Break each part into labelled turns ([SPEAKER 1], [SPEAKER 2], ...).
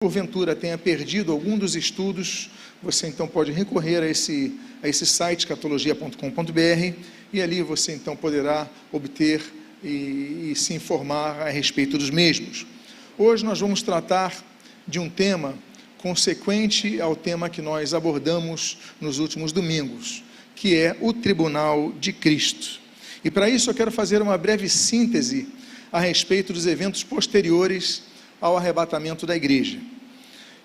[SPEAKER 1] porventura tenha perdido algum dos estudos, você então pode recorrer a esse site, escatologia.com.br, e ali você então poderá obter e se informar a respeito dos mesmos. Hoje nós vamos tratar de um tema consequente ao tema que nós abordamos nos últimos domingos, que é o Tribunal de Cristo. E para isso eu quero fazer uma breve síntese a respeito dos eventos posteriores ao arrebatamento da igreja.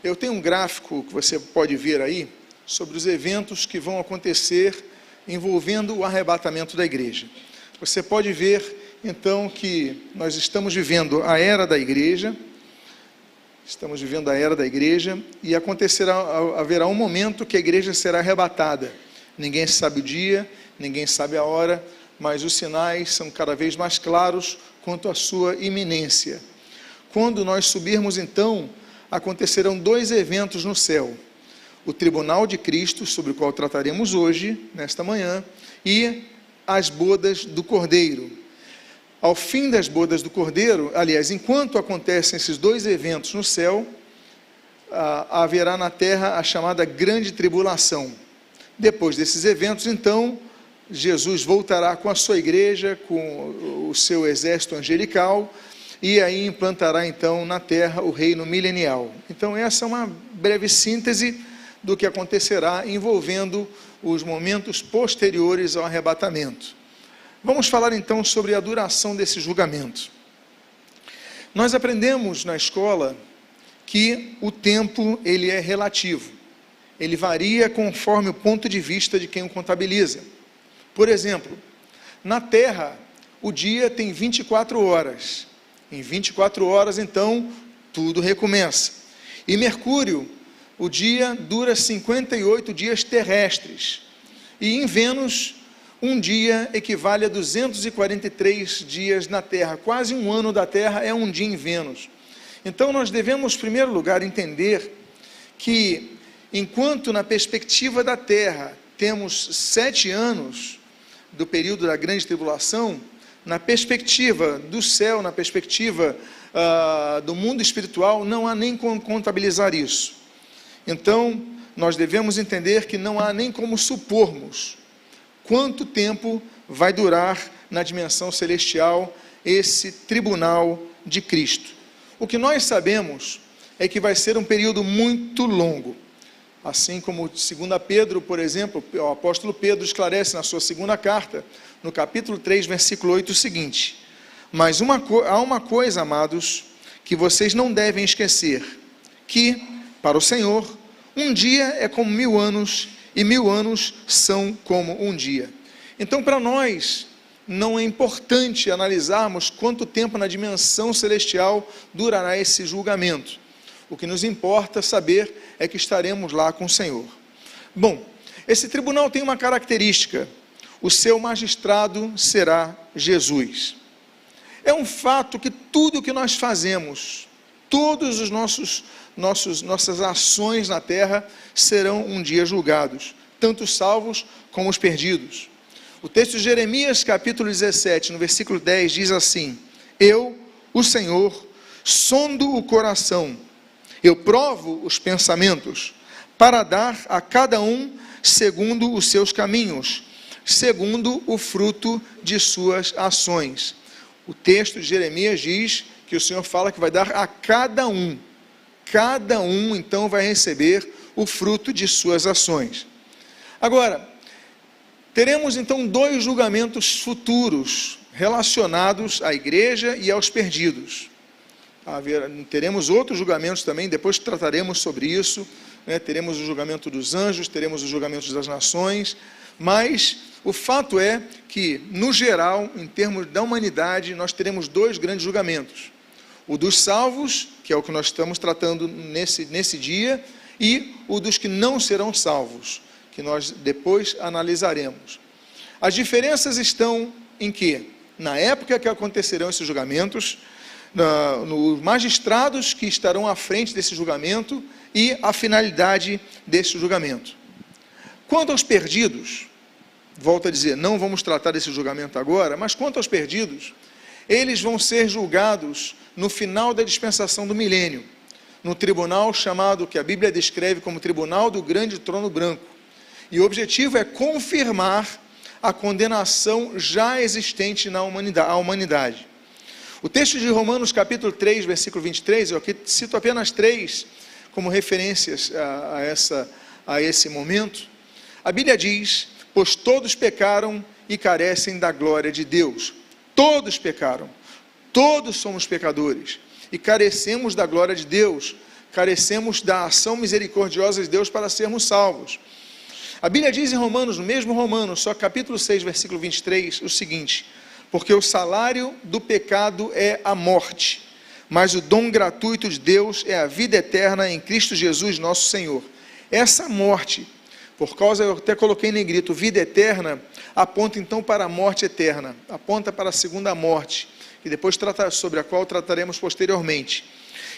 [SPEAKER 1] Eu tenho um gráfico que você pode ver aí, sobre os eventos que vão acontecer envolvendo o arrebatamento da igreja. Você pode ver, então, que nós estamos vivendo a era da igreja, e haverá um momento que a igreja será arrebatada. Ninguém sabe o dia, ninguém sabe a hora, mas os sinais são cada vez mais claros quanto à sua iminência. Quando nós subirmos, então, acontecerão dois eventos no céu: o Tribunal de Cristo, sobre o qual trataremos hoje, nesta manhã, e as bodas do Cordeiro. Ao fim das bodas do Cordeiro, aliás, enquanto acontecem esses dois eventos no céu, haverá na terra a chamada Grande Tribulação. Depois desses eventos, então, Jesus voltará com a sua igreja, com o seu exército angelical, e aí implantará então na terra o reino milenial. Então essa é uma breve síntese do que acontecerá envolvendo os momentos posteriores ao arrebatamento. Vamos falar então sobre a duração desse julgamento. Nós aprendemos na escola que o tempo ele é relativo. Ele varia conforme o ponto de vista de quem o contabiliza. Por exemplo, na terra o dia tem 24 horas. Em 24 horas, então, tudo recomeça. Em Mercúrio, o dia dura 58 dias terrestres. E em Vênus, um dia equivale a 243 dias na Terra. Quase um ano da Terra é um dia em Vênus. Então, nós devemos, em primeiro lugar, entender que, enquanto na perspectiva da Terra temos 7 anos do período da Grande Tribulação, na perspectiva do céu, na perspectiva do mundo espiritual, não há nem como contabilizar isso. Então, nós devemos entender que não há nem como supormos quanto tempo vai durar na dimensão celestial esse tribunal de Cristo. O que nós sabemos é que vai ser um período muito longo. Assim como 2 Pedro, por exemplo, o apóstolo Pedro esclarece na sua segunda carta, no capítulo 3, versículo 8, o seguinte: mas há uma coisa, amados, que vocês não devem esquecer, que, para o Senhor, um dia é como 1000 anos, e 1000 anos são como um dia. Então, para nós, não é importante analisarmos quanto tempo na dimensão celestial durará esse julgamento. O que nos importa saber é que estaremos lá com o Senhor. Bom, esse tribunal tem uma característica: o seu magistrado será Jesus. É um fato que tudo o que nós fazemos, todos os nossas ações na terra serão um dia julgados, tanto os salvos como os perdidos. O texto de Jeremias, capítulo 17, no versículo 10, diz assim: eu, o Senhor, sondo o coração, eu provo os pensamentos, para dar a cada um segundo os seus caminhos, segundo o fruto de suas ações. O texto de Jeremias diz que o Senhor fala que vai dar a cada um então vai receber o fruto de suas ações. Agora, teremos então dois julgamentos futuros relacionados à igreja e aos perdidos. Teremos outros julgamentos também, depois trataremos sobre isso, teremos o julgamento dos anjos, teremos o julgamento das nações, mas o fato é que, no geral, em termos da humanidade, nós teremos dois grandes julgamentos: o dos salvos, que é o que nós estamos tratando nesse dia, e o dos que não serão salvos, que nós depois analisaremos. As diferenças estão em que, na época que acontecerão esses julgamentos, nos magistrados que estarão à frente desse julgamento e a finalidade desse julgamento. Quanto aos perdidos, volto a dizer, não vamos tratar desse julgamento agora, mas quanto aos perdidos, eles vão ser julgados no final da dispensação do milênio. no tribunal chamado, que a Bíblia descreve como Tribunal do Grande Trono Branco. E o objetivo é confirmar a condenação já existente na humanidade. O texto de Romanos capítulo 3, versículo 23, eu aqui cito apenas 3 como referências a esse momento. A Bíblia diz: pois todos pecaram e carecem da glória de Deus. Todos pecaram, todos somos pecadores e carecemos da glória de Deus, carecemos da ação misericordiosa de Deus para sermos salvos. A Bíblia diz em Romanos, no mesmo Romanos, só capítulo 6, versículo 23, o seguinte: porque o salário do pecado é a morte, mas o dom gratuito de Deus é a vida eterna em Cristo Jesus nosso Senhor. Essa morte, por causa, eu até coloquei em negrito, vida eterna, aponta então para a morte eterna, aponta para a segunda morte, que depois sobre a qual trataremos posteriormente.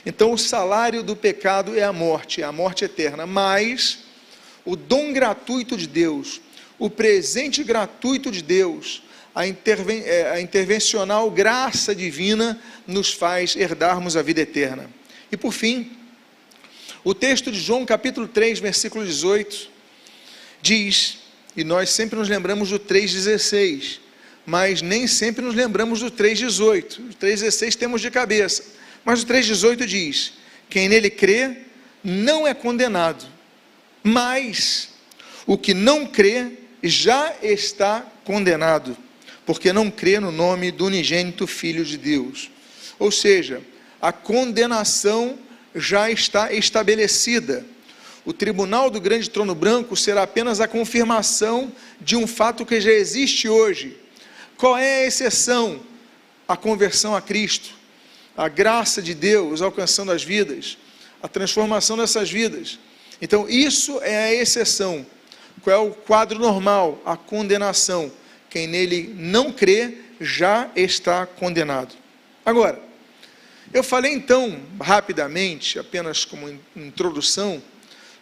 [SPEAKER 1] Então o salário do pecado é a morte eterna, mas o dom gratuito de Deus, o presente gratuito de Deus, a intervencional graça divina nos faz herdarmos a vida eterna. E por fim, o texto de João capítulo 3, versículo 18, diz, e nós sempre nos lembramos do 3,16, mas nem sempre nos lembramos do 3,18. O 3,16 temos de cabeça, mas o 3,18 diz: quem nele crê não é condenado, mas o que não crê já está condenado, porque não crê no nome do unigênito Filho de Deus. Ou seja, a condenação já está estabelecida. O tribunal do Grande Trono Branco será apenas a confirmação de um fato que já existe hoje. Qual é a exceção? A conversão a Cristo, a graça de Deus alcançando as vidas, a transformação dessas vidas. Então isso é a exceção. Qual é o quadro normal? A condenação. Quem nele não crê já está condenado. Agora, eu falei então rapidamente, apenas como introdução,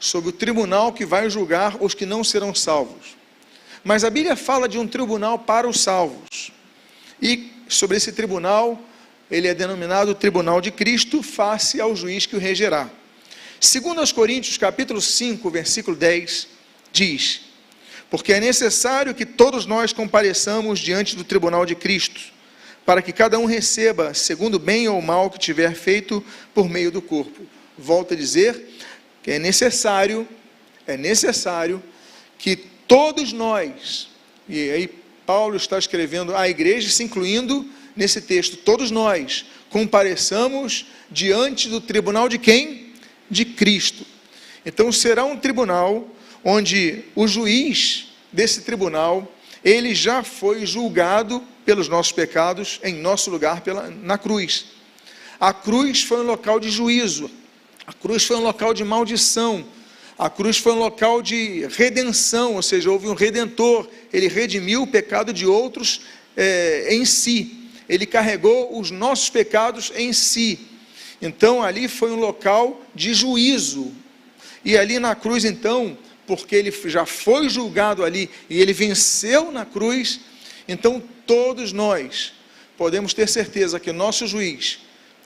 [SPEAKER 1] sobre o tribunal que vai julgar os que não serão salvos. Mas a Bíblia fala de um tribunal para os salvos. E sobre esse tribunal, ele é denominado Tribunal de Cristo, face ao juiz que o regerá. 2 Coríntios capítulo 5, versículo 10, diz: porque é necessário que todos nós compareçamos diante do tribunal de Cristo, para que cada um receba, segundo o bem ou mal que tiver feito por meio do corpo. Volto a dizer que é necessário que todos nós, e aí Paulo está escrevendo à igreja, se incluindo nesse texto, todos nós compareçamos diante do tribunal de quem? De Cristo. Então será um tribunal onde o juiz desse tribunal, ele já foi julgado pelos nossos pecados em nosso lugar na cruz. A cruz foi um local de juízo, a cruz foi um local de maldição, a cruz foi um local de redenção, ou seja, houve um redentor, ele redimiu o pecado de outros em si, ele carregou os nossos pecados em si. Então ali foi um local de juízo, e ali na cruz então, porque ele já foi julgado ali, e ele venceu na cruz, então todos nós podemos ter certeza que o nosso juiz,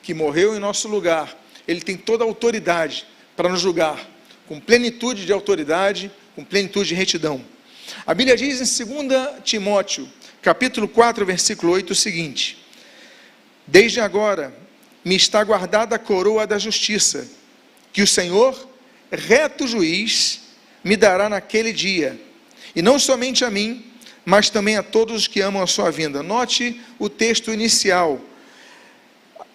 [SPEAKER 1] que morreu em nosso lugar, ele tem toda a autoridade para nos julgar, com plenitude de autoridade, com plenitude de retidão. A Bíblia diz em 2 Timóteo, capítulo 4, versículo 8, o seguinte: desde agora me está guardada a coroa da justiça, que o Senhor, reto juiz, me dará naquele dia, e não somente a mim, mas também a todos os que amam a sua vinda. Note o texto inicial: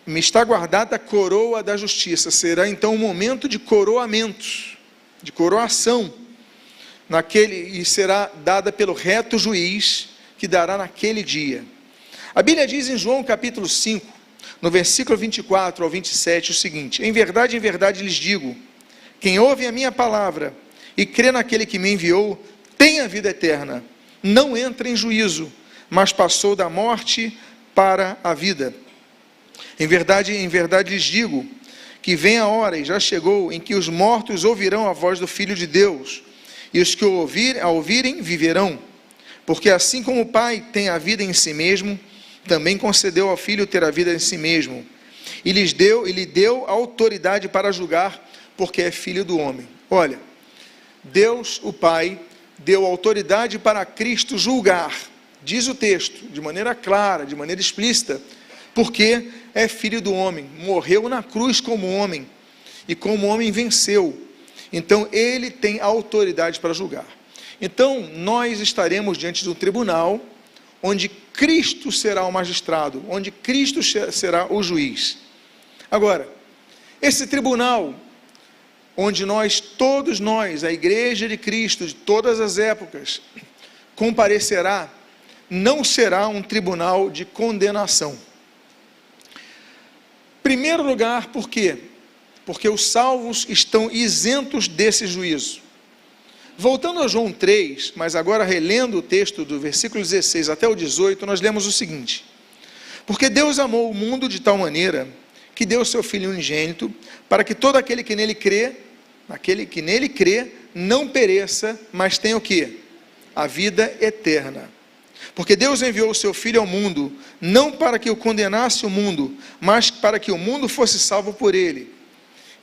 [SPEAKER 1] me está guardada a coroa da justiça. Será então um momento de coroamento, de coroação, e será dada pelo reto juiz, que dará naquele dia. A Bíblia diz em João capítulo 5, no versículo 24 ao 27, o seguinte: em verdade lhes digo, quem ouve a minha palavra e crê naquele que me enviou, tem a vida eterna, não entra em juízo, mas passou da morte para a vida. Em verdade lhes digo, que vem a hora, e já chegou, em que os mortos ouvirão a voz do Filho de Deus, e os que a ouvirem viverão, porque assim como o Pai tem a vida em si mesmo, também concedeu ao Filho ter a vida em si mesmo, e lhe deu autoridade para julgar, porque é filho do homem. Olha, Deus, o Pai, deu autoridade para Cristo julgar, diz o texto, de maneira clara, de maneira explícita, porque é filho do homem, morreu na cruz como homem, e como homem venceu. Então ele tem autoridade para julgar. Então nós estaremos diante de um tribunal, onde Cristo será o magistrado, onde Cristo será o juiz. Agora, esse tribunal, onde todos nós, a igreja de Cristo, de todas as épocas, comparecerá, não será um tribunal de condenação. Primeiro lugar, por quê? Porque os salvos estão isentos desse juízo. Voltando a João 3, mas agora relendo o texto do versículo 16 até o 18, nós lemos o seguinte: porque Deus amou o mundo de tal maneira, que deu o seu Filho unigênito, para que todo aquele que nele crê, não pereça, mas tenha o quê? A vida eterna. Porque Deus enviou o seu Filho ao mundo, não para que o condenasse o mundo, mas para que o mundo fosse salvo por ele.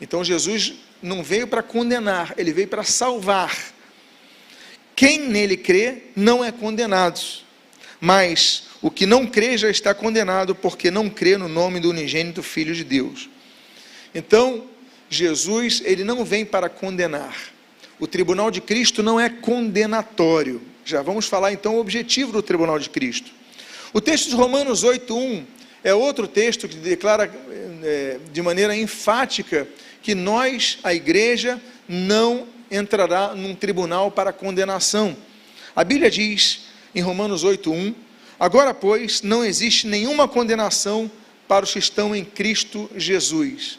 [SPEAKER 1] Então Jesus não veio para condenar, ele veio para salvar. Quem nele crê não é condenado, mas o que não crê já está condenado, porque não crê no nome do unigênito Filho de Deus. Então, Jesus, ele não vem para condenar. O tribunal de Cristo não é condenatório. Já vamos falar então o objetivo do tribunal de Cristo. O texto de Romanos 8:1 é outro texto que declara de maneira enfática que nós, a igreja, não entrará num tribunal para condenação. A Bíblia diz em Romanos 8:1: agora, pois, não existe nenhuma condenação para os que estão em Cristo Jesus.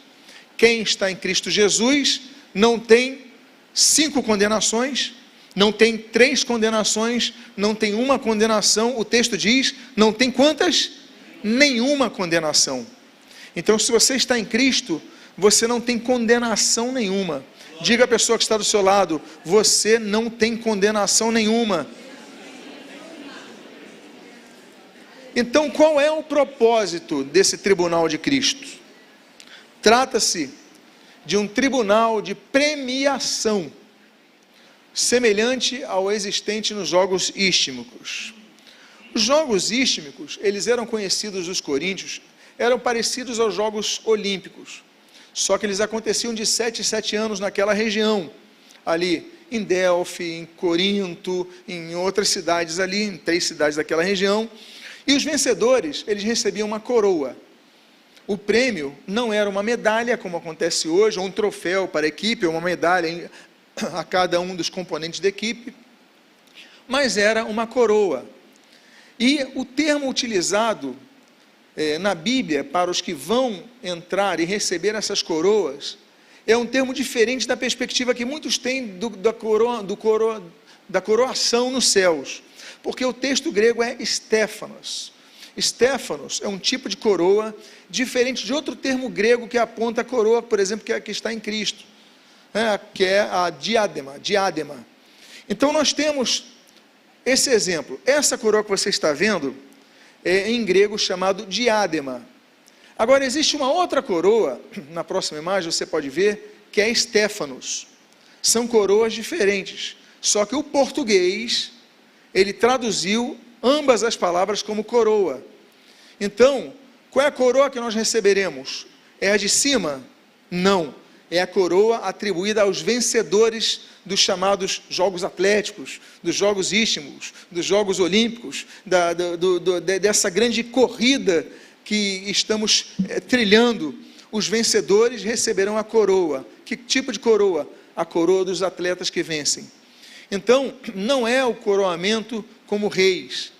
[SPEAKER 1] Quem está em Cristo Jesus não tem 5 condenações, não tem 3 condenações, não tem uma condenação. O texto diz, não tem quantas? Nenhuma condenação. Então, se você está em Cristo, você não tem condenação nenhuma. Diga à pessoa que está do seu lado: você não tem condenação nenhuma. Então, qual é o propósito desse tribunal de Cristo? Trata-se de um tribunal de premiação, semelhante ao existente nos jogos ístmicos. Os jogos ístmicos, eles eram conhecidos dos coríntios, eram parecidos aos jogos olímpicos, só que eles aconteciam de 7 em 7 anos naquela região, ali em Delfe, em Corinto, em outras cidades ali, em 3 cidades daquela região, e os vencedores, eles recebiam uma coroa. O prêmio não era uma medalha, como acontece hoje, ou um troféu para a equipe, ou uma medalha a cada um dos componentes da equipe, mas era uma coroa. E o termo utilizado na Bíblia para os que vão entrar e receber essas coroas é um termo diferente da perspectiva que muitos têm da coroação nos céus, porque o texto grego é Stéfanos. Stéfanos é um tipo de coroa diferente de outro termo grego que aponta a coroa, por exemplo, que está em Cristo, que é a diadema. Então nós temos esse exemplo. Essa coroa que você está vendo é em grego chamado diadema. Agora existe uma outra coroa, na próxima imagem você pode ver, que é Stéfanos. São coroas diferentes, só que o português, ele traduziu ambas as palavras como coroa. Então, qual é a coroa que nós receberemos? É a de cima? Não. É a coroa atribuída aos vencedores dos chamados Jogos Atléticos, dos Jogos Ístmicos, dos Jogos Olímpicos, dessa grande corrida que estamos trilhando. Os vencedores receberão a coroa. Que tipo de coroa? A coroa dos atletas que vencem. Então, não é o coroamento como reis,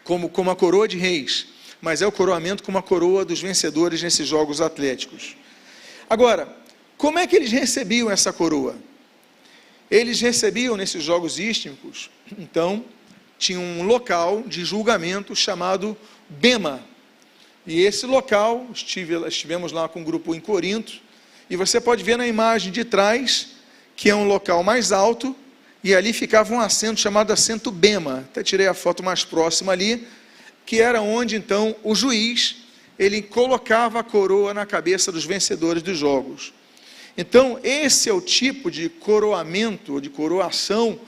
[SPEAKER 1] como a coroa de reis, mas é o coroamento como a coroa dos vencedores nesses Jogos Atléticos. Agora, como é que eles recebiam essa coroa? Eles recebiam nesses Jogos Ístmicos, então, tinha um local de julgamento chamado Bema, e esse local, estivemos lá com um grupo em Corinto, e você pode ver na imagem de trás, que é um local mais alto, e ali ficava um assento chamado assento Bema, até tirei a foto mais próxima ali, que era onde então o juiz, ele colocava a coroa na cabeça dos vencedores dos jogos. Então, esse é o tipo de coroamento, de coroação,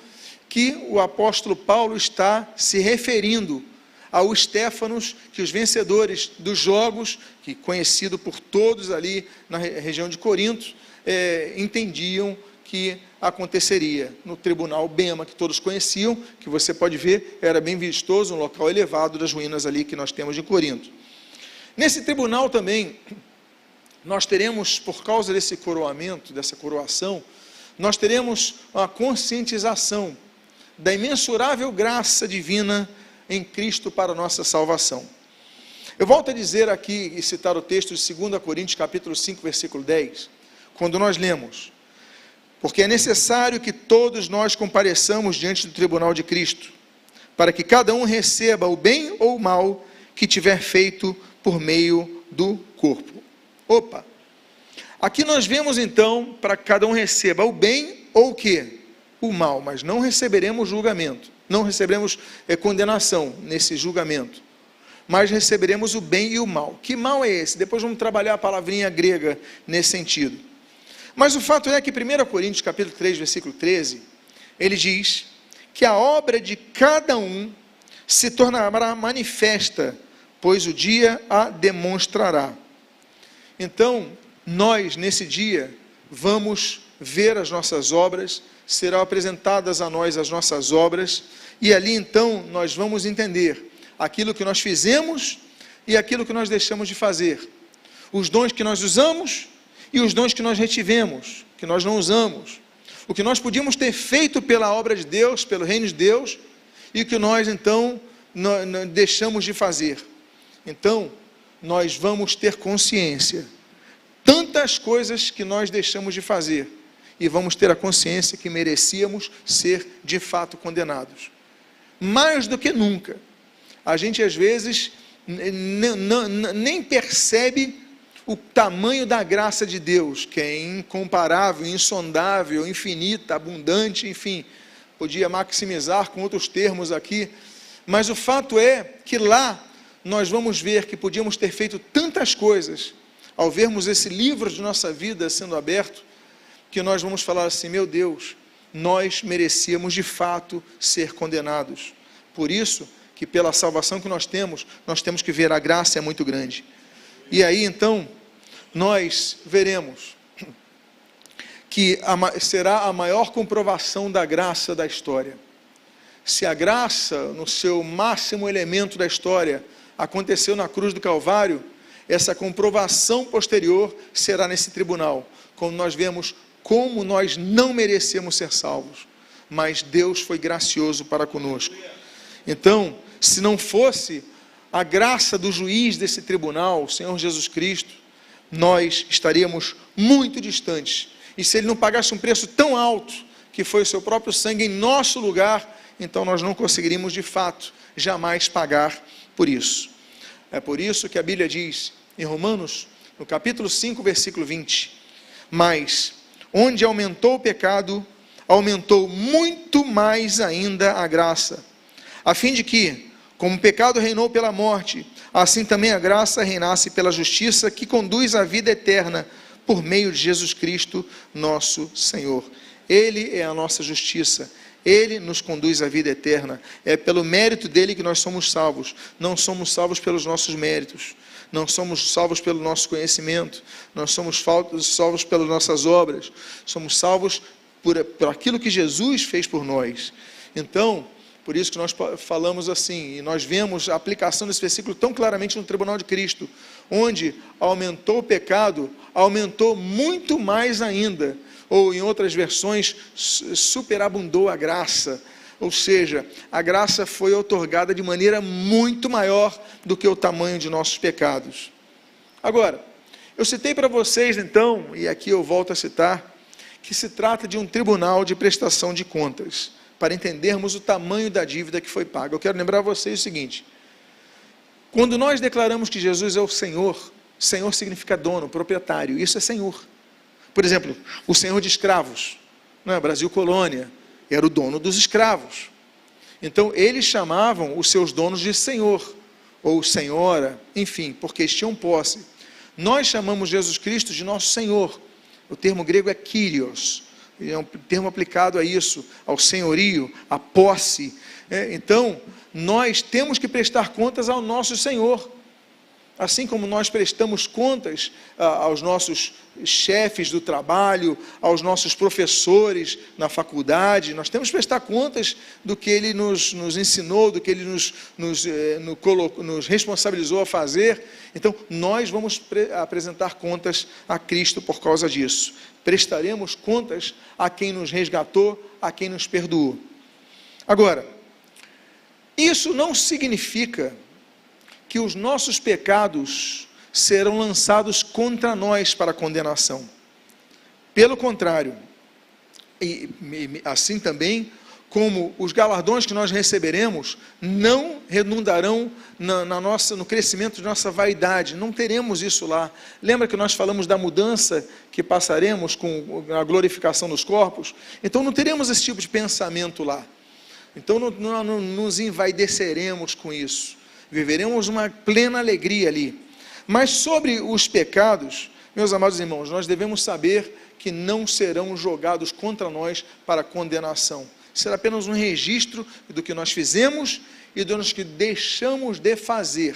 [SPEAKER 1] que o apóstolo Paulo está se referindo ao Estéfanos, que os vencedores dos jogos, que conhecido por todos ali na região de Corinto, entendiam que aconteceria no tribunal Bema, que todos conheciam, que você pode ver, era bem vistoso, um local elevado das ruínas ali que nós temos de Corinto. Nesse tribunal também, nós teremos, por causa desse coroamento, dessa coroação, nós teremos uma conscientização da imensurável graça divina em Cristo para a nossa salvação. Eu volto a dizer aqui e citar o texto de 2 Coríntios capítulo 5, versículo 10, quando nós lemos: porque é necessário que todos nós compareçamos diante do tribunal de Cristo, para que cada um receba o bem ou o mal que tiver feito por meio do corpo. Opa! Aqui nós vemos então, para que cada um receba o bem ou o quê? O mal, mas não receberemos julgamento, não receberemos condenação nesse julgamento, mas receberemos o bem e o mal. Que mal é esse? Depois vamos trabalhar a palavrinha grega nesse sentido. Mas o fato é que 1 Coríntios capítulo 3, versículo 13, ele diz que a obra de cada um se tornará manifesta, pois o dia a demonstrará. Então, nós nesse dia vamos ver as nossas obras, serão apresentadas a nós as nossas obras, e ali então nós vamos entender aquilo que nós fizemos e aquilo que nós deixamos de fazer, os dons que nós usamos e os dons que nós retivemos, que nós não usamos, o que nós podíamos ter feito pela obra de Deus, pelo reino de Deus, e o que nós então deixamos de fazer. Então, nós vamos ter consciência, tantas coisas que nós deixamos de fazer, e vamos ter a consciência que merecíamos ser de fato condenados. Mais do que nunca, a gente às vezes nem percebe o tamanho da graça de Deus, que é incomparável, insondável, infinita, abundante, enfim, podia maximizar com outros termos aqui, mas o fato é que lá nós vamos ver que podíamos ter feito tantas coisas, ao vermos esse livro de nossa vida sendo aberto, que nós vamos falar assim: meu Deus, nós merecíamos de fato ser condenados. Por isso que pela salvação que nós temos que ver a graça é muito grande. E aí então, nós veremos que será a maior comprovação da graça da história. Se a graça, no seu máximo elemento da história, aconteceu na cruz do Calvário, essa comprovação posterior será nesse tribunal, quando nós vemos como nós não merecemos ser salvos, mas Deus foi gracioso para conosco. Então, se não fosse a graça do juiz desse tribunal, o Senhor Jesus Cristo, nós estaríamos muito distantes. E se Ele não pagasse um preço tão alto, que foi o seu próprio sangue em nosso lugar, então nós não conseguiríamos de fato jamais pagar por isso. É por isso que a Bíblia diz em Romanos, no capítulo 5, versículo 20, mas onde aumentou o pecado, aumentou muito mais ainda a graça, a fim de que, como o pecado reinou pela morte, assim também a graça reinasse pela justiça que conduz à vida eterna, por meio de Jesus Cristo, nosso Senhor. Ele é a nossa justiça, Ele nos conduz à vida eterna, é pelo mérito dEle que nós somos salvos, não somos salvos pelos nossos méritos, não somos salvos pelo nosso conhecimento, não somos salvos pelas nossas obras, somos salvos por aquilo que Jesus fez por nós. Então, por isso que nós falamos assim, e nós vemos a aplicação desse versículo tão claramente no tribunal de Cristo, onde aumentou o pecado, aumentou muito mais ainda, ou em outras versões, superabundou a graça, ou seja, a graça foi outorgada de maneira muito maior do que o tamanho de nossos pecados. Agora, eu citei para vocês então, e aqui eu volto a citar, que se trata de um tribunal de prestação de contas, para entendermos o tamanho da dívida que foi paga. Eu quero lembrar a vocês o seguinte: quando nós declaramos que Jesus é o Senhor, Senhor significa dono, proprietário, isso é Senhor. Por exemplo, o Senhor de escravos, Brasil Colônia, era o dono dos escravos. Então, eles chamavam os seus donos de Senhor, ou senhora, enfim, porque eles tinham posse. Nós chamamos Jesus Cristo de nosso Senhor. O termo grego é Kyrios, é um termo aplicado a isso, ao senhorio, à posse. Então, nós temos que prestar contas ao nosso Senhor. Assim como nós prestamos contas aos nossos chefes do trabalho, aos nossos professores na faculdade, nós temos que prestar contas do que Ele nos ensinou, do que Ele nos responsabilizou a fazer. Então, nós vamos apresentar contas a Cristo por causa disso. Prestaremos contas a quem nos resgatou, a quem nos perdoou. Agora, isso não significa que os nossos pecados serão lançados contra nós para condenação. Pelo contrário, e assim também como os galardões que nós receberemos não redundarão no crescimento de nossa vaidade, não teremos isso lá. Lembra que nós falamos da mudança que passaremos com a glorificação dos corpos? Então não teremos esse tipo de pensamento lá. Então não nos envaideceremos com isso. Viveremos uma plena alegria ali. Mas sobre os pecados, meus amados irmãos, nós devemos saber que não serão jogados contra nós para condenação. Será apenas um registro do que nós fizemos e do que deixamos de fazer.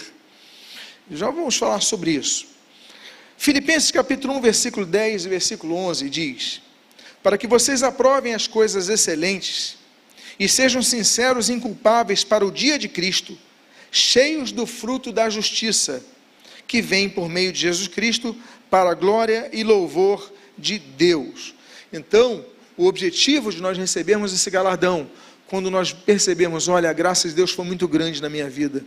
[SPEAKER 1] Já vamos falar sobre isso. Filipenses capítulo 1, versículo 10 e versículo 11 diz: para que vocês aprovem as coisas excelentes e sejam sinceros e inculpáveis para o dia de Cristo, cheios do fruto da justiça, que vem por meio de Jesus Cristo, para a glória e louvor de Deus. Então, o objetivo de nós recebermos esse galardão, quando nós percebemos, olha, a graça de Deus foi muito grande na minha vida,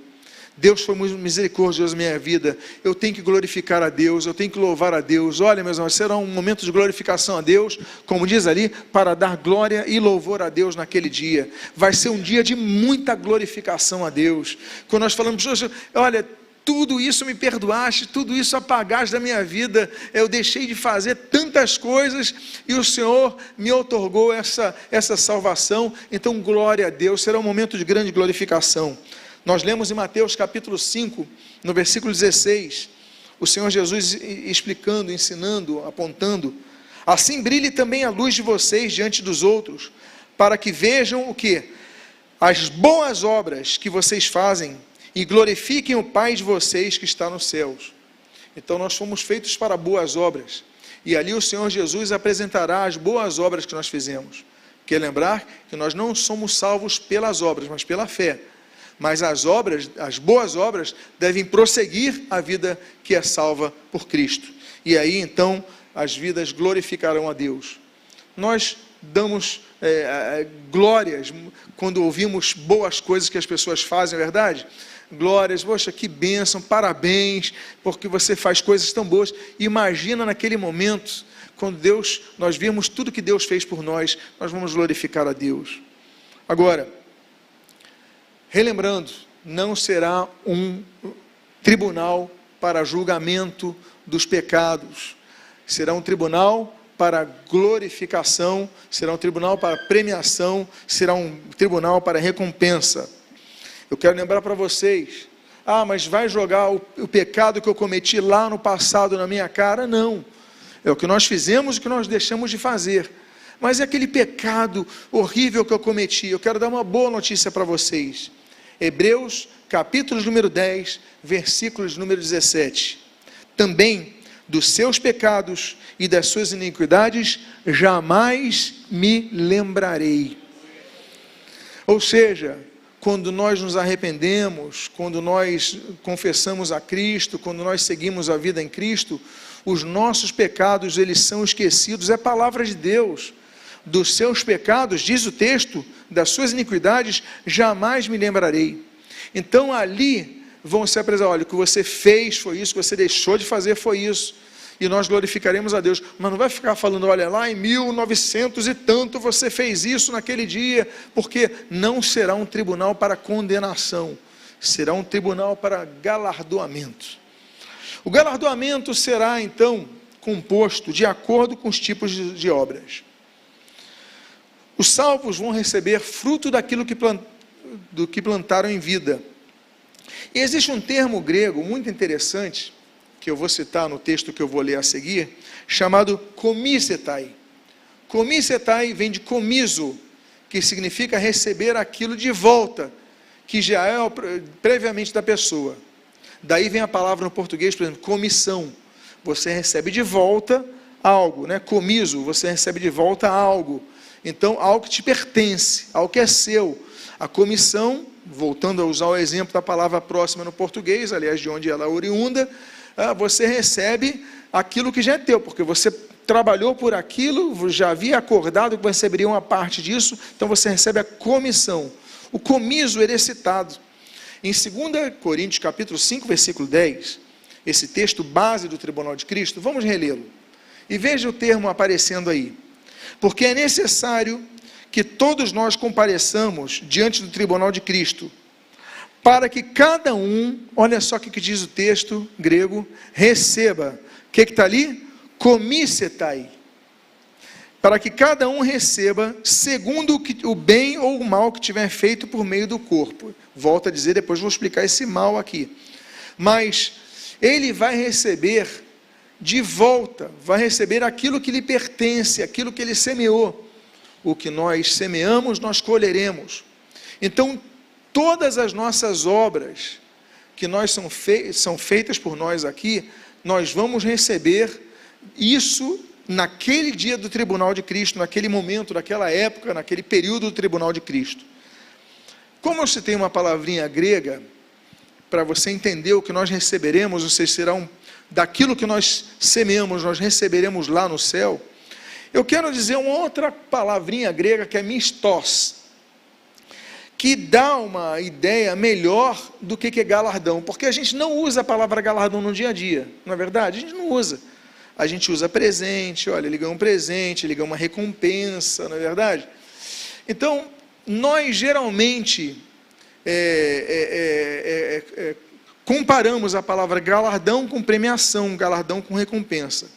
[SPEAKER 1] Deus foi muito misericordioso na minha vida, eu tenho que glorificar a Deus, eu tenho que louvar a Deus. Olha, meus irmãos, será um momento de glorificação a Deus, como diz ali, para dar glória e louvor a Deus naquele dia. Vai ser um dia de muita glorificação a Deus. Quando nós falamos, olha, tudo isso me perdoaste, tudo isso apagaste da minha vida, eu deixei de fazer tantas coisas e o Senhor me outorgou essa salvação. Então, glória a Deus, será um momento de grande glorificação. Nós lemos em Mateus capítulo 5, no versículo 16, o Senhor Jesus explicando, ensinando, apontando: assim brilhe também a luz de vocês diante dos outros, para que vejam o quê? As boas obras que vocês fazem e glorifiquem o Pai de vocês que está nos céus. Então nós fomos feitos para boas obras, e ali o Senhor Jesus apresentará as boas obras que nós fizemos. Quer lembrar que nós não somos salvos pelas obras, mas pela fé. Mas as boas obras devem prosseguir a vida que é salva por Cristo. E aí então as vidas glorificarão a Deus. Nós damos glórias quando ouvimos boas coisas que as pessoas fazem, é verdade? Glórias, poxa, que bênção, parabéns, porque você faz coisas tão boas. Imagina naquele momento, quando nós vimos tudo que Deus fez por nós, nós vamos glorificar a Deus. Agora, relembrando, não será um tribunal para julgamento dos pecados, será um tribunal para glorificação, será um tribunal para premiação, será um tribunal para recompensa. Eu quero lembrar para vocês, mas vai jogar o pecado que eu cometi lá no passado na minha cara? Não, é o que nós fizemos e o que nós deixamos de fazer. Mas é aquele pecado horrível que eu cometi. Eu quero dar uma boa notícia para vocês. Hebreus, capítulo número 10, versículos número 17. Também dos seus pecados e das suas iniquidades jamais me lembrarei. Ou seja, quando nós nos arrependemos, quando nós confessamos a Cristo, quando nós seguimos a vida em Cristo, os nossos pecados, eles são esquecidos. É a palavra de Deus. Dos seus pecados, diz o texto, das suas iniquidades, jamais me lembrarei. Então ali vão se apresentar, olha, o que você fez foi isso, o que você deixou de fazer foi isso, e nós glorificaremos a Deus. Mas não vai ficar falando, olha, lá em 1900 e tanto você fez isso naquele dia, porque não será um tribunal para condenação, será um tribunal para galardoamento. O galardoamento será então composto de acordo com os tipos de obras. Os salvos vão receber fruto do que plantaram em vida. E existe um termo grego muito interessante, que eu vou citar no texto que eu vou ler a seguir, chamado komisetai. Komisetai vem de komizo, que significa receber aquilo de volta, que já é previamente da pessoa. Daí vem a palavra no português, por exemplo, comissão. Você recebe de volta algo, né? Comiso, você recebe de volta algo. Então, algo que te pertence, algo que é seu. A comissão, voltando a usar o exemplo da palavra próxima no português, aliás, de onde ela é oriunda, você recebe aquilo que já é teu, porque você trabalhou por aquilo, já havia acordado que você receberia uma parte disso, então você recebe a comissão. O comiso, ele é citado em 2 Coríntios, capítulo 5, versículo 10, esse texto base do tribunal de Cristo. Vamos relê-lo. E veja o termo aparecendo aí. Porque é necessário que todos nós compareçamos diante do tribunal de Cristo, para que cada um, olha só o que diz o texto grego, receba. O que está ali? Komisetai. Para que cada um receba segundo o bem ou o mal que tiver feito por meio do corpo. Volto a dizer, depois vou explicar esse mal aqui. Mas ele vai receber de volta, vai receber aquilo que lhe pertence, aquilo que ele semeou. O que nós semeamos, nós colheremos. Então, todas as nossas obras que são feitas por nós aqui, nós vamos receber isso naquele dia do tribunal de Cristo, naquele momento, naquela época, naquele período do tribunal de Cristo. Como eu citei uma palavrinha grega, para você entender o que nós receberemos, ou seja, será daquilo que nós semeamos, nós receberemos lá no céu, eu quero dizer uma outra palavrinha grega que é mistos, que dá uma ideia melhor do que é galardão, porque a gente não usa a palavra galardão no dia a dia, não é verdade? A gente não usa. A gente usa presente, olha, ele ganhou um presente, ele ganhou uma recompensa, não é verdade? Então, nós geralmente comparamos a palavra galardão com premiação, galardão com recompensa.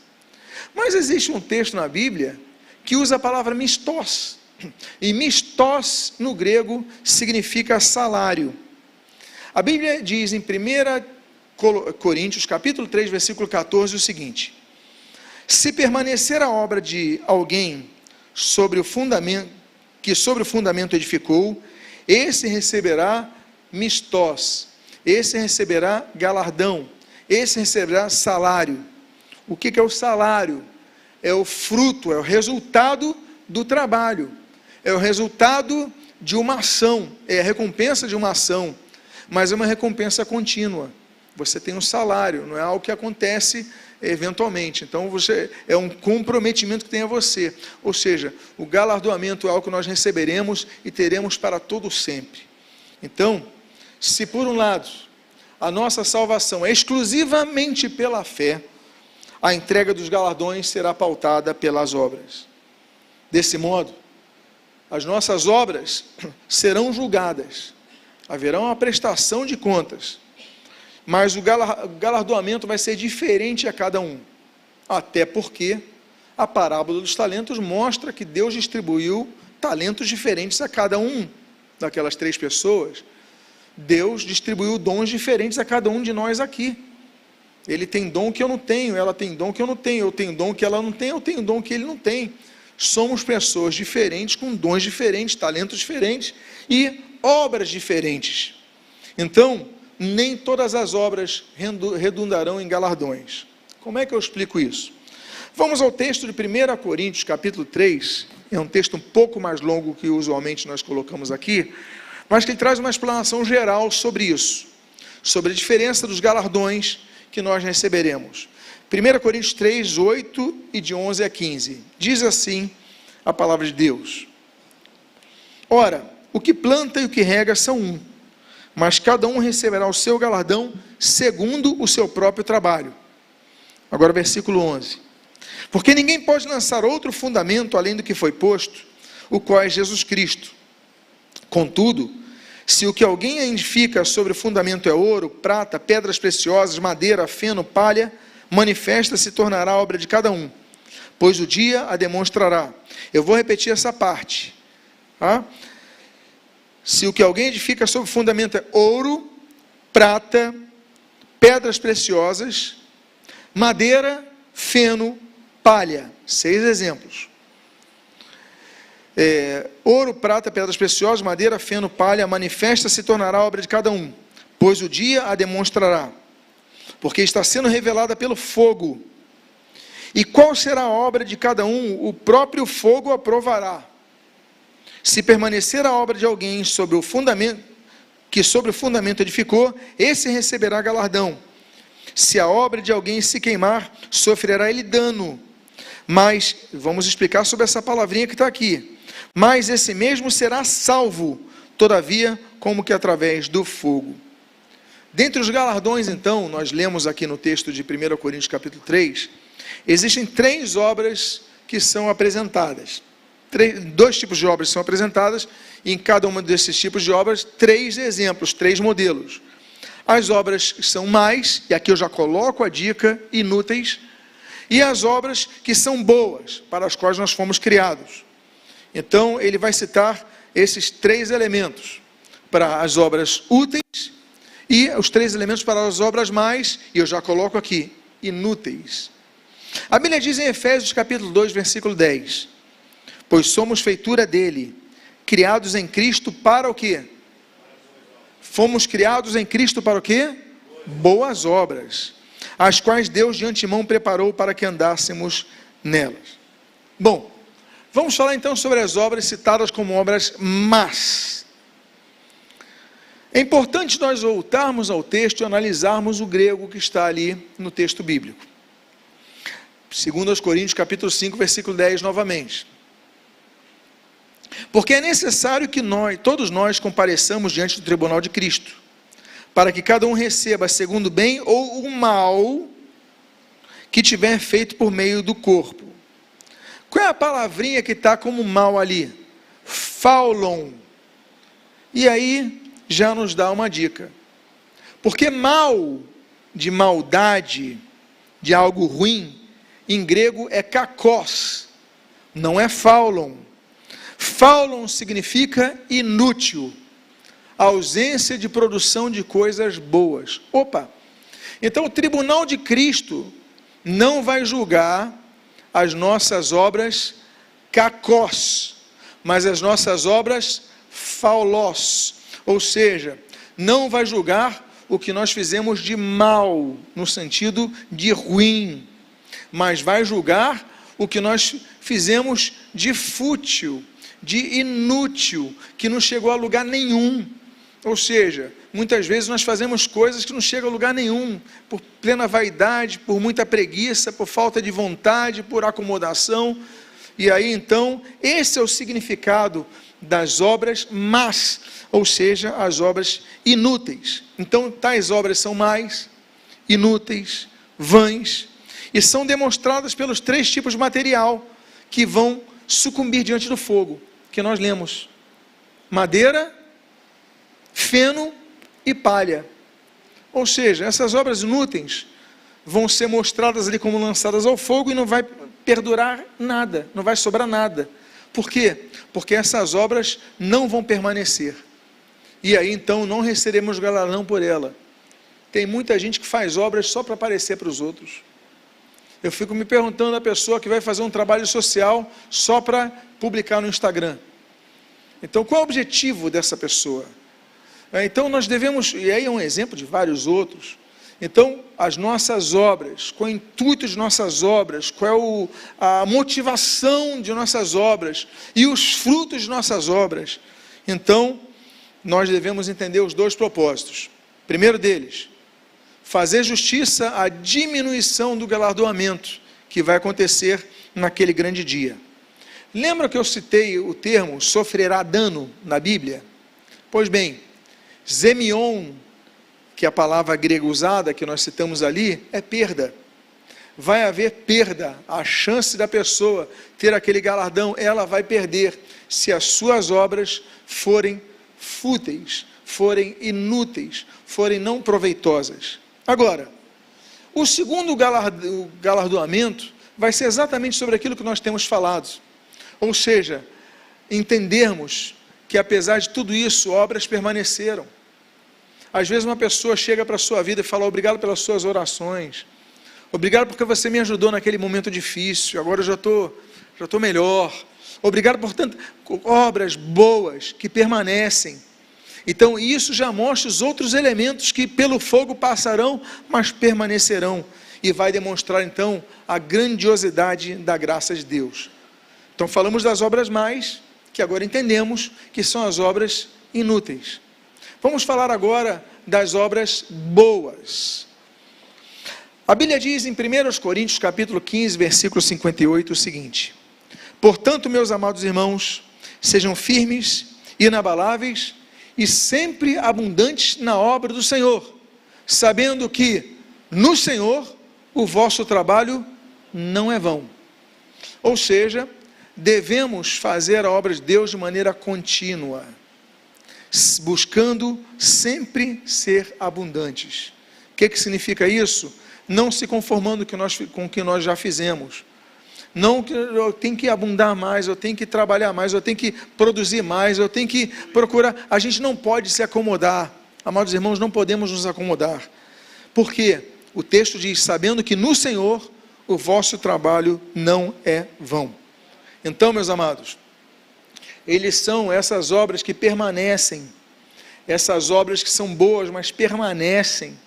[SPEAKER 1] Mas existe um texto na Bíblia que usa a palavra mistos, e mistos no grego significa salário. A Bíblia diz em 1 Coríntios, capítulo 3, versículo 14, o seguinte: se permanecer a obra de alguém sobre o fundamento edificou, esse receberá mistos, esse receberá galardão, esse receberá salário. O que é o salário? É o fruto, é o resultado do trabalho, é o resultado de uma ação, é a recompensa de uma ação, mas é uma recompensa contínua. Você tem um salário, não é algo que acontece eventualmente. Então, é um comprometimento que tem a você. Ou seja, o galardoamento é algo que nós receberemos e teremos para todo sempre. Então, se por um lado, a nossa salvação é exclusivamente pela fé, a entrega dos galardões será pautada pelas obras. Desse modo, as nossas obras serão julgadas, haverá uma prestação de contas, mas o galardoamento vai ser diferente a cada um, até porque a parábola dos talentos mostra que Deus distribuiu talentos diferentes a cada um daquelas 3 pessoas. Deus distribuiu dons diferentes a cada um de nós aqui. Ele tem dom que eu não tenho, ela tem dom que eu não tenho, eu tenho dom que ela não tem, eu tenho dom que ele não tem. Somos pessoas diferentes, com dons diferentes, talentos diferentes e obras diferentes. Então, nem todas as obras redundarão em galardões. Como é que eu explico isso? Vamos ao texto de 1 Coríntios, capítulo 3, é um texto um pouco mais longo que usualmente nós colocamos aqui, mas que ele traz uma explanação geral sobre isso, sobre a diferença dos galardões que nós receberemos. 1 Coríntios 3, 8 e de 11 a 15, diz assim a palavra de Deus: ora, o que planta e o que rega são um, mas cada um receberá o seu galardão segundo o seu próprio trabalho. Agora versículo 11: porque ninguém pode lançar outro fundamento além do que foi posto, o qual é Jesus Cristo. Contudo, se o que alguém edifica sobre o fundamento é ouro, prata, pedras preciosas, madeira, feno, palha, manifesta se tornará a obra de cada um, pois o dia a demonstrará. Eu vou repetir essa parte. Se o que alguém edifica sobre o fundamento é ouro, prata, pedras preciosas, madeira, feno, palha. 6 exemplos. Ouro, prata, pedras preciosas, madeira, feno, palha, manifesta se tornará a obra de cada um, pois o dia a demonstrará, porque está sendo revelada pelo fogo. E qual será a obra de cada um? O próprio fogo a provará. Se permanecer a obra de alguém sobre o fundamento, que sobre o fundamento edificou, esse receberá galardão. Se a obra de alguém se queimar, sofrerá ele dano. Mas, vamos explicar sobre essa palavrinha que está aqui. Mas esse mesmo será salvo, todavia, como que através do fogo. Dentre os galardões, então, nós lemos aqui no texto de 1 Coríntios capítulo 3, existem 3 obras que são apresentadas. 2 tipos de obras são apresentadas, e em cada um desses tipos de obras, 3 exemplos, 3 modelos. As obras que são mais, e aqui eu já coloco a dica, inúteis, e as obras que são boas, para as quais nós fomos criados. Então, ele vai citar esses 3 elementos, para as obras úteis, e os 3 elementos para as obras mais, e eu já coloco aqui, inúteis. A Bíblia diz em Efésios capítulo 2, versículo 10, pois somos feitura dele, criados em Cristo para o quê? Fomos criados em Cristo para o quê? Boas obras, as quais Deus de antemão preparou para que andássemos nelas. Bom, vamos falar então sobre as obras citadas como obras más. É importante nós voltarmos ao texto e analisarmos o grego que está ali no texto bíblico. 2 Coríntios capítulo 5, versículo 10 novamente. Porque é necessário que todos nós compareçamos diante do tribunal de Cristo, para que cada um receba segundo o bem ou o mal que tiver feito por meio do corpo. Qual é a palavrinha que está como mal ali? Faulon. E aí já nos dá uma dica. Porque mal, de maldade, de algo ruim, em grego é kakos, não é faulon. Faulon significa inútil, ausência de produção de coisas boas. Opa! Então o tribunal de Cristo não vai julgar as nossas obras kakos, mas as nossas obras faulos, ou seja, não vai julgar o que nós fizemos de mal, no sentido de ruim, mas vai julgar o que nós fizemos de fútil, de inútil, que não chegou a lugar nenhum. Ou seja, muitas vezes nós fazemos coisas que não chegam a lugar nenhum, por plena vaidade, por muita preguiça, por falta de vontade, por acomodação. E aí então, esse é o significado das obras más, ou seja, as obras inúteis. Então, tais obras são mais, inúteis, vãs, e são demonstradas pelos 3 tipos de material que vão sucumbir diante do fogo, que nós lemos: madeira, feno e palha. Ou seja, essas obras inúteis vão ser mostradas ali como lançadas ao fogo e não vai perdurar nada, não vai sobrar nada. Por quê? Porque essas obras não vão permanecer. E aí então não receberemos galardão por ela. Tem muita gente que faz obras só para aparecer para os outros. Eu fico me perguntando a pessoa que vai fazer um trabalho social só para publicar no Instagram. Então, qual é o objetivo dessa pessoa? Então, nós devemos, e aí é um exemplo de vários outros. Então, as nossas obras, qual é o intuito de nossas obras, qual é a motivação de nossas obras e os frutos de nossas obras. Então, nós devemos entender os 2 propósitos. Primeiro deles, fazer justiça à diminuição do galardoamento que vai acontecer naquele grande dia. Lembra que eu citei o termo sofrerá dano na Bíblia? Pois bem, zemion, que é a palavra grega usada que nós citamos ali, é perda. Vai haver perda, a chance da pessoa ter aquele galardão, ela vai perder se as suas obras forem fúteis, forem inúteis, forem não proveitosas. Agora, o segundo galardoamento vai ser exatamente sobre aquilo que nós temos falado. Ou seja, entendermos que apesar de tudo isso, obras permaneceram. Às vezes uma pessoa chega para a sua vida e fala: obrigado pelas suas orações, obrigado porque você me ajudou naquele momento difícil, agora eu já estou melhor, obrigado por tantas obras boas que permanecem. Então isso já mostra os outros elementos que pelo fogo passarão, mas permanecerão, e vai demonstrar então a grandiosidade da graça de Deus. Então falamos das obras mais, que agora entendemos que são as obras inúteis. Vamos falar agora das obras boas. A Bíblia diz em 1 Coríntios capítulo 15, versículo 58 o seguinte: portanto, meus amados irmãos, sejam firmes, inabaláveis e sempre abundantes na obra do Senhor, sabendo que no Senhor o vosso trabalho não é vão. Ou seja, devemos fazer a obra de Deus de maneira contínua, buscando sempre ser abundantes. O que significa isso? Não se conformando com o que nós já fizemos. Não que eu tenho que abundar mais, eu tenho que trabalhar mais, eu tenho que produzir mais, eu tenho que procurar. A gente não pode se acomodar. Amados irmãos, não podemos nos acomodar. Por quê? O texto diz: sabendo que no Senhor o vosso trabalho não é vão. Então, meus amados, eles são essas obras que permanecem, essas obras que são boas, mas permanecem.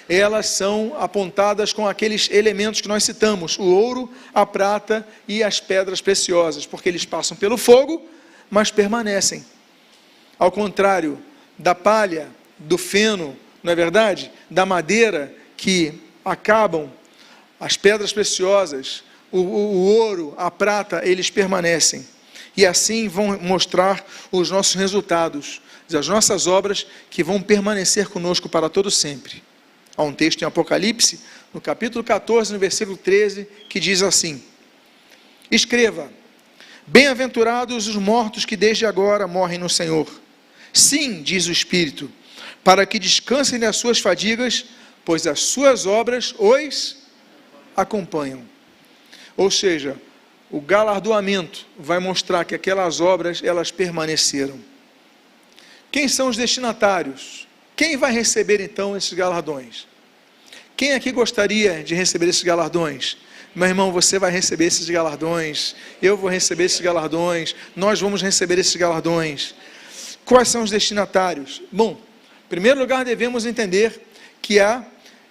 [SPEAKER 1] Elas são apontadas com aqueles elementos que nós citamos: o ouro, a prata e as pedras preciosas, porque eles passam pelo fogo, mas permanecem. Ao contrário da palha, do feno, não é verdade? Da madeira, que acabam, as pedras preciosas, o ouro, a prata, eles permanecem. E assim vão mostrar os nossos resultados, as nossas obras, que vão permanecer conosco para todo sempre. Há um texto em Apocalipse, no capítulo 14, no versículo 13, que diz assim: escreva: bem-aventurados os mortos que desde agora morrem no Senhor. Sim, diz o Espírito, para que descansem das suas fadigas, pois as suas obras os acompanham. Ou seja, o galardoamento vai mostrar que aquelas obras, elas permaneceram. Quem são os destinatários? Quem vai receber então esses galardões? Quem aqui gostaria de receber esses galardões? Meu irmão, você vai receber esses galardões, eu vou receber esses galardões, nós vamos receber esses galardões. Quais são os destinatários? Bom, em primeiro lugar devemos entender que há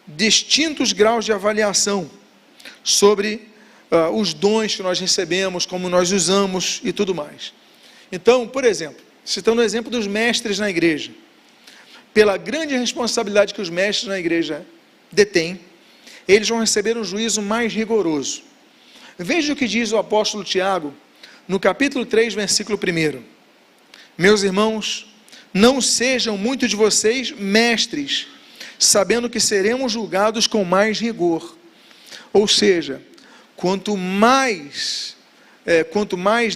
[SPEAKER 1] distintos graus de avaliação sobre os dons que nós recebemos, como nós usamos e tudo mais. Então, por exemplo, citando o exemplo dos mestres na igreja, pela grande responsabilidade que os mestres na igreja detêm, eles vão receber um juízo mais rigoroso. Veja o que diz o apóstolo Tiago, no capítulo 3, versículo 1. Meus irmãos, não sejam muito de vocês mestres, sabendo que seremos julgados com mais rigor. Ou seja, quanto mais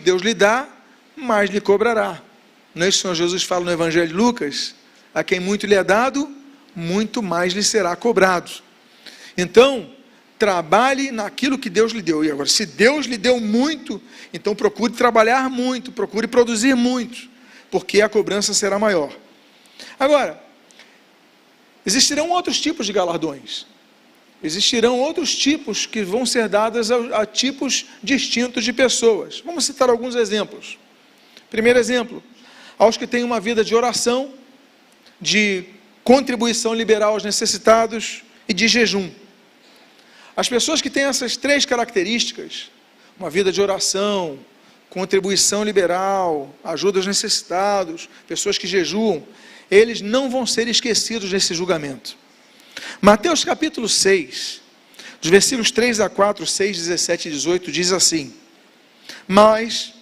[SPEAKER 1] Deus lhe dá, mais lhe cobrará. Não é isso que o Senhor Jesus fala no Evangelho de Lucas? A quem muito lhe é dado, muito mais lhe será cobrado. Então, trabalhe naquilo que Deus lhe deu. E agora, se Deus lhe deu muito, então procure trabalhar muito, procure produzir muito, porque a cobrança será maior. Agora, existirão outros tipos de galardões. Existirão outros tipos que vão ser dados a tipos distintos de pessoas. Vamos citar alguns exemplos. Primeiro exemplo: aos que têm uma vida de oração, de contribuição liberal aos necessitados e de jejum. As pessoas que têm essas três características, uma vida de oração, contribuição liberal, ajuda aos necessitados, pessoas que jejuam, eles não vão ser esquecidos nesse julgamento. Mateus capítulo 6, dos versículos 3 a 4, 6, 17 e 18, diz assim: mas,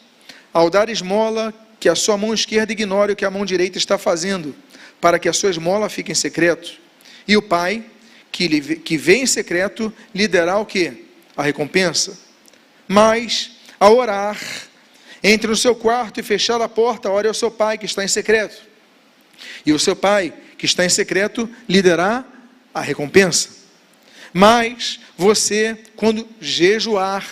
[SPEAKER 1] ao dar esmola, que a sua mão esquerda ignore o que a mão direita está fazendo, para que a sua esmola fique em secreto. E o Pai, que vê em secreto, lhe dará o quê? A recompensa. Mas, ao orar, entre no seu quarto e fechar a porta, ore ao seu Pai que está em secreto. E o seu Pai, que está em secreto, lhe dará a recompensa. Mas, você, quando jejuar,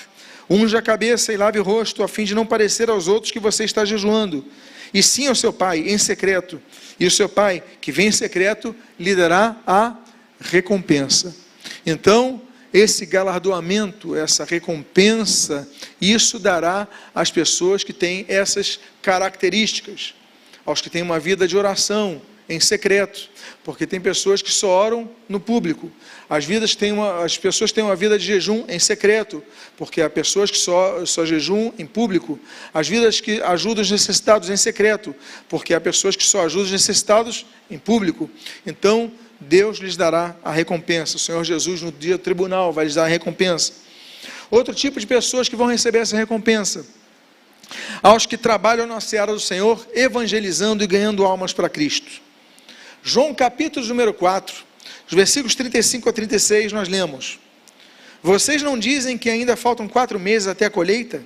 [SPEAKER 1] unja a cabeça e lave o rosto, a fim de não parecer aos outros que você está jejuando, e sim ao seu pai em secreto, e o seu pai, que vem em secreto, lhe dará a recompensa. Então, esse galardoamento, essa recompensa, isso dará às pessoas que têm essas características, aos que têm uma vida de oração em secreto, porque tem pessoas que só oram no público, as pessoas têm uma vida de jejum em secreto, porque há pessoas que só jejum em público, as vidas que ajudam os necessitados em secreto, porque há pessoas que só ajudam os necessitados em público. Então, Deus lhes dará a recompensa. O Senhor Jesus, no dia do tribunal, vai lhes dar a recompensa. Outro tipo de pessoas que vão receber essa recompensa: aos que trabalham na seara do Senhor, evangelizando e ganhando almas para Cristo. João capítulo número 4, os versículos 35 a 36, nós lemos: vocês não dizem que ainda faltam 4 meses até a colheita?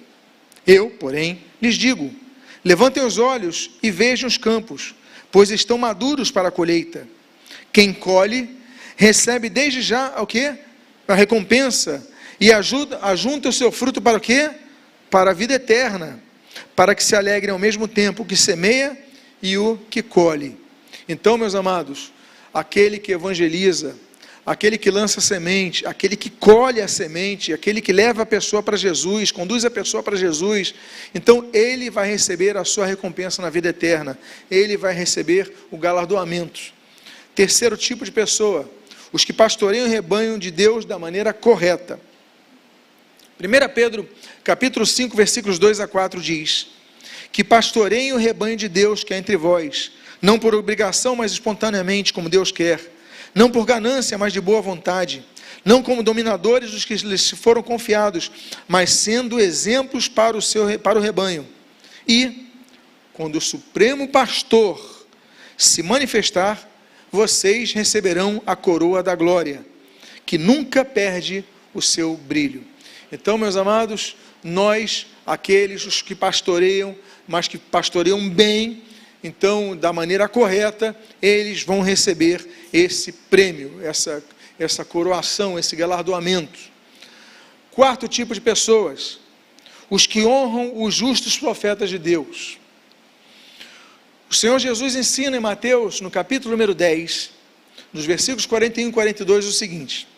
[SPEAKER 1] Eu, porém, lhes digo: levantem os olhos e vejam os campos, pois estão maduros para a colheita. Quem colhe, recebe desde já o quê? A recompensa, e ajunta o seu fruto para o quê? Para a vida eterna, para que se alegrem ao mesmo tempo o que semeia e o que colhe. Então, meus amados, aquele que evangeliza, aquele que lança a semente, aquele que colhe a semente, aquele que leva a pessoa para Jesus, conduz a pessoa para Jesus, então ele vai receber a sua recompensa na vida eterna, ele vai receber o galardoamento. Terceiro tipo de pessoa: os que pastoreiam o rebanho de Deus da maneira correta. 1 Pedro, capítulo 5, versículos 2 a 4 diz: que pastoreiem o rebanho de Deus que é entre vós, não por obrigação, mas espontaneamente, como Deus quer, não por ganância, mas de boa vontade, não como dominadores dos que lhes foram confiados, mas sendo exemplos para o rebanho. E, quando o Supremo Pastor se manifestar, vocês receberão a coroa da glória, que nunca perde o seu brilho. Então, meus amados, nós, aqueles os que pastoreiam, mas que pastoreiam bem, então, da maneira correta, eles vão receber esse prêmio, essa coroação, esse galardoamento. Quarto tipo de pessoas: os que honram os justos profetas de Deus. O Senhor Jesus ensina em Mateus, no capítulo número 10, nos versículos 41 e 42, o seguinte: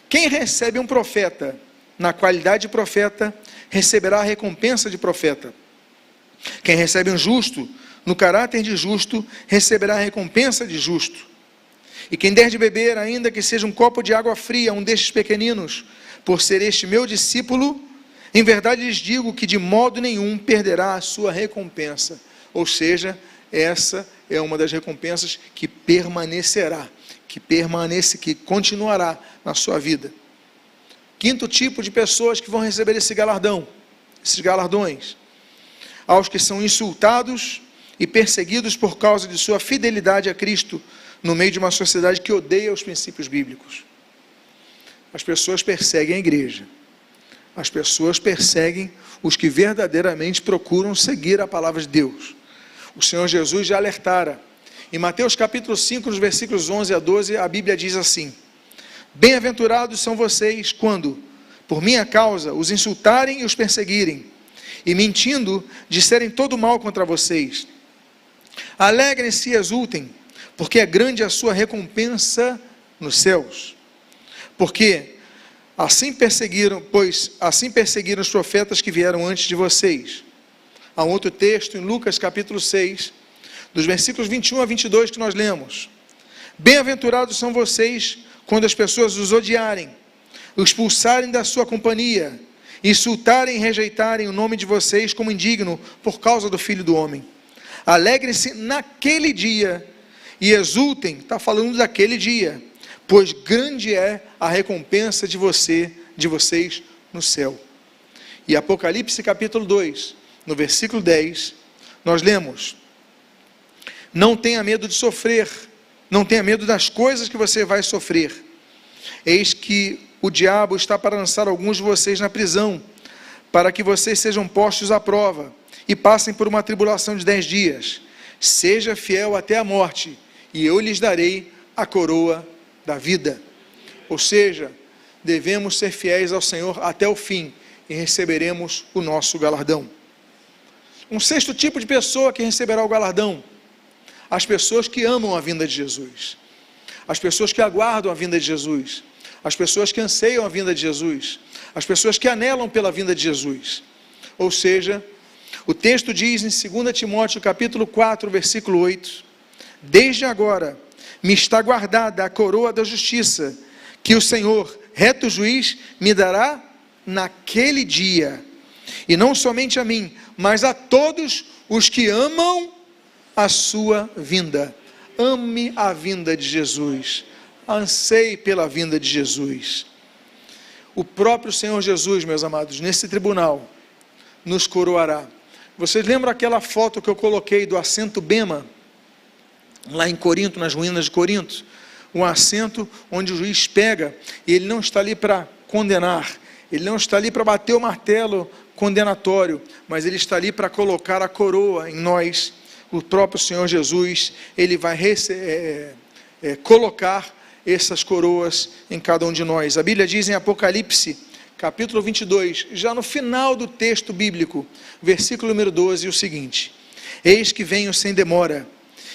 [SPEAKER 1] quem recebe um profeta na qualidade de profeta, receberá a recompensa de profeta. Quem recebe um justo no caráter de justo, receberá a recompensa de justo. E quem der de beber, ainda que seja um copo de água fria, a um destes pequeninos, por ser este meu discípulo, em verdade lhes digo que de modo nenhum perderá a sua recompensa. Ou seja, essa é uma das recompensas que permanecerá, que continuará na sua vida. Quinto tipo de pessoas que vão receber esse galardão, esses galardões: aos que são insultados e perseguidos por causa de sua fidelidade a Cristo, no meio de uma sociedade que odeia os princípios bíblicos. As pessoas perseguem a igreja, as pessoas perseguem os que verdadeiramente procuram seguir a palavra de Deus. O Senhor Jesus já alertara. Em Mateus capítulo 5, nos versículos 11 a 12, a Bíblia diz assim: bem-aventurados são vocês quando, por minha causa, os insultarem e os perseguirem, e mentindo, disserem todo mal contra vocês. Alegrem-se e exultem, porque é grande a sua recompensa nos céus. Porque assim perseguiram os profetas que vieram antes de vocês. Há um outro texto em Lucas capítulo 6, dos versículos 21 a 22 que nós lemos: bem-aventurados são vocês quando as pessoas os odiarem, os expulsarem da sua companhia, insultarem e rejeitarem o nome de vocês como indigno por causa do Filho do Homem. Alegrem-se naquele dia e exultem, está falando daquele dia, pois grande é a recompensa de vocês no céu. E Apocalipse capítulo 2, no versículo 10, nós lemos: não tenha medo de sofrer, não tenha medo das coisas que você vai sofrer. Eis que o diabo está para lançar alguns de vocês na prisão, para que vocês sejam postos à prova e passem por uma tribulação de 10 dias. Seja fiel até a morte, e eu lhes darei a coroa da vida. Ou seja, devemos ser fiéis ao Senhor até o fim, e receberemos o nosso galardão. Um sexto tipo de pessoa que receberá o galardão: as pessoas que amam a vinda de Jesus, as pessoas que aguardam a vinda de Jesus, as pessoas que anseiam a vinda de Jesus, as pessoas que anelam pela vinda de Jesus. Ou seja, o texto diz em 2 Timóteo capítulo 4, versículo 8: desde agora me está guardada a coroa da justiça, que o Senhor, reto juiz, me dará naquele dia, e não somente a mim, mas a todos os que amam a sua vinda. Ame a vinda de Jesus, anseie pela vinda de Jesus. O próprio Senhor Jesus, meus amados, nesse tribunal, nos coroará. Vocês lembram aquela foto que eu coloquei do assento Bema, lá em Corinto, nas ruínas de Corinto? Um assento onde o juiz pega, e ele não está ali para condenar, ele não está ali para bater o martelo condenatório, mas ele está ali para colocar a coroa em nós. O próprio Senhor Jesus, ele vai colocar essas coroas em cada um de nós. A Bíblia diz em Apocalipse, capítulo 22, já no final do texto bíblico, versículo número 12, o seguinte: eis que venho sem demora,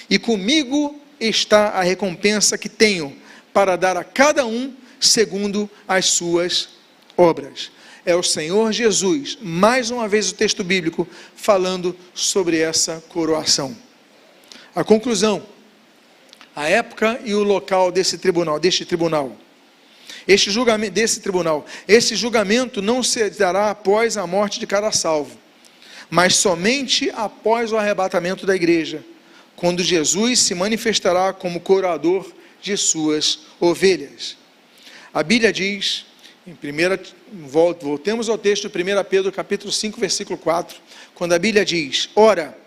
[SPEAKER 1] e comigo está a recompensa que tenho para dar a cada um segundo as suas obras. É o Senhor Jesus, mais uma vez o texto bíblico, falando sobre essa coroação. A conclusão: a época e o local desse tribunal, esse julgamento não se dará após a morte de cada salvo, mas somente após o arrebatamento da igreja, quando Jesus se manifestará como coroador de suas ovelhas. A Bíblia diz, voltemos ao texto de 1 Pedro capítulo 5, versículo 4, quando a Bíblia diz: ora,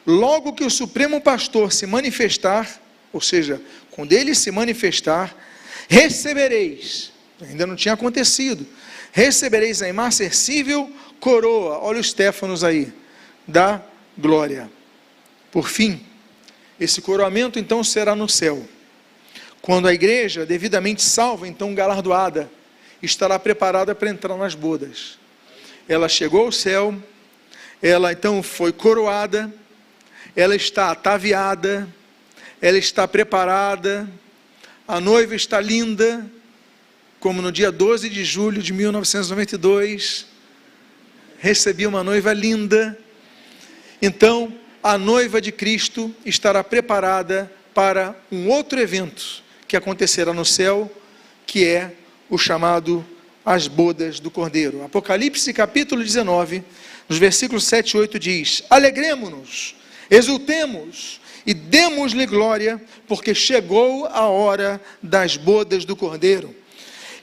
[SPEAKER 1] logo que o Supremo Pastor se manifestar, ou seja, quando ele se manifestar, recebereis, ainda não tinha acontecido, recebereis a imarcessível coroa, olha os Stefanos aí, da glória. Por fim, esse coroamento então será no céu, quando a igreja, devidamente salva, então galardoada, estará preparada para entrar nas bodas. Ela chegou ao céu, ela então foi coroada, ela está ataviada, ela está preparada, a noiva está linda, como no dia 12 de julho de 1992, recebi uma noiva linda. Então, a noiva de Cristo estará preparada para um outro evento que acontecerá no céu, que é o chamado as bodas do Cordeiro. Apocalipse capítulo 19, nos versículos 7 e 8 diz: alegremo-nos, exultemos e demos-lhe glória, porque chegou a hora das bodas do Cordeiro,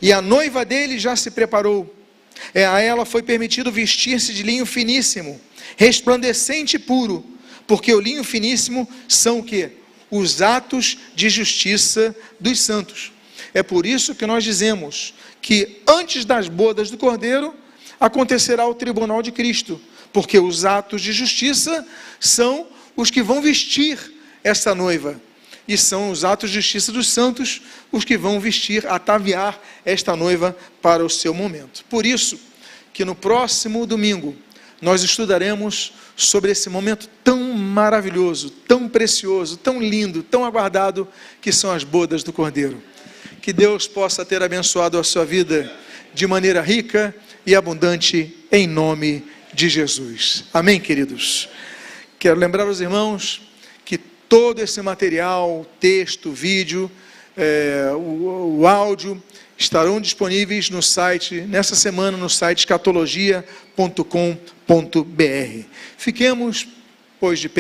[SPEAKER 1] e a noiva dele já se preparou. A ela foi permitido vestir-se de linho finíssimo, resplandecente e puro, porque o linho finíssimo são o quê? Os atos de justiça dos santos. É por isso que nós dizemos que antes das bodas do Cordeiro acontecerá o tribunal de Cristo, porque os atos de justiça são os que vão vestir essa noiva, e são os atos de justiça dos santos os que vão vestir, ataviar esta noiva para o seu momento. Por isso que no próximo domingo nós estudaremos sobre esse momento tão maravilhoso, tão precioso, tão lindo, tão aguardado, que são as bodas do Cordeiro. Que Deus possa ter abençoado a sua vida de maneira rica e abundante, em nome de Jesus. Amém, queridos? Quero lembrar aos irmãos que todo esse material, texto, vídeo, o áudio, estarão disponíveis no site, nessa semana, no site escatologia.com.br. Fiquemos, pois, de pé.